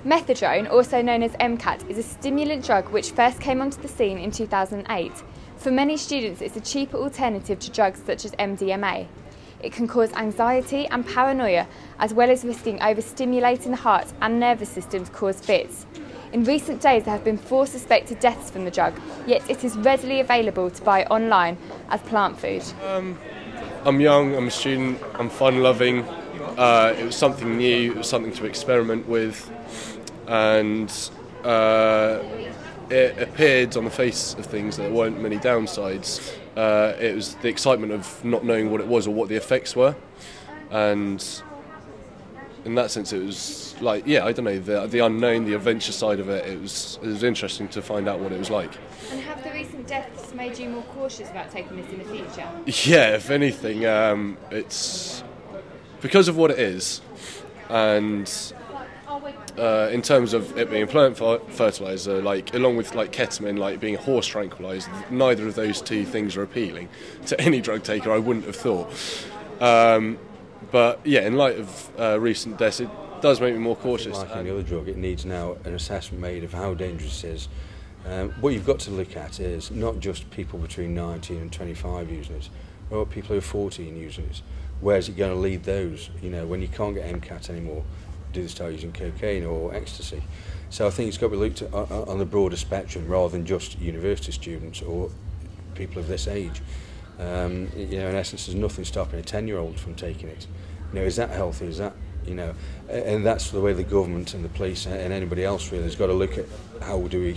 Mephedrone, also known as MCAT, is a stimulant drug which first came onto the scene in 2008. For many students, it's a cheaper alternative to drugs such as MDMA. It can cause anxiety and paranoia, as well as risking overstimulating the heart and nervous system to cause fits. In recent days, there have been 4 suspected deaths from the drug, yet it is readily available to buy online as plant food. I'm young, I'm a student, I'm fun-loving. It was something new, it was something to experiment with, and it appeared on the face of things that there weren't many downsides. It was the excitement of not knowing what it was or what the effects were, and in that sense it was like, yeah, I don't know, the unknown, the adventure side of it, it was interesting to find out what it was like. And have the recent deaths made you more cautious about taking this in the future? Yeah, if anything, it's because of what it is, and in terms of it being plant fertiliser, like along with like ketamine, like being a horse tranquiliser, neither of those two things are appealing to any drug taker, I wouldn't have thought. But yeah, in light of recent deaths, it does make me more cautious. Like any other drug, it needs now an assessment made of how dangerous it is. What you've got to look at is not just people between 19 and 25 using it, or people who are 14 using it. Where's it going to lead those? You know, when you can't get MCAT anymore, do they start using cocaine or ecstasy? So I think it's got to be looked at on the broader spectrum rather than just university students or people of this age. You know, in essence, there's nothing stopping a 10-year-old from taking it. You know, is that healthy? Is that, you know, and that's the way the government and the police and anybody else really has got to look at how do we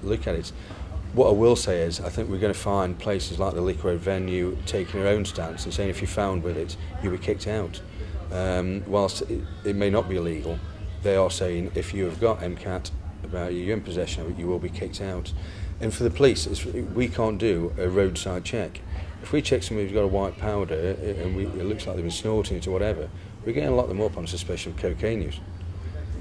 look at it. What I will say is, I think we're going to find places like the Lick Road venue taking their own stance and saying if you're found with it, you'll be kicked out. Whilst it may not be illegal, they are saying if you have got MCAT, about you're in possession of it, you will be kicked out. And for the police, we can't do a roadside check. If we check somebody who's got a white powder and it looks like they've been snorting it or whatever, we're going to lock them up on suspicion of cocaine use.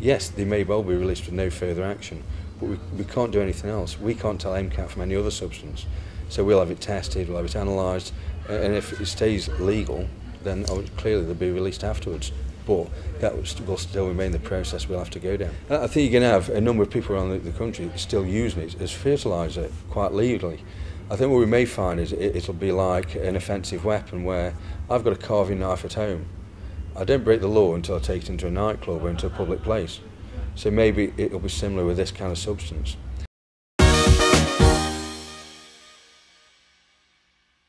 Yes, they may well be released with no further action, but we can't do anything else. We can't tell MCAT from any other substance. So we'll have it tested, we'll have it analysed, and if it stays legal, then clearly they'll be released afterwards. But that will still remain the process we'll have to go down. I think you're going to have a number of people around the country still using it as fertiliser quite legally. I think what we may find is it'll be like an offensive weapon where I've got a carving knife at home. I don't break the law until I take it into a nightclub or into a public place. So maybe it'll be similar with this kind of substance.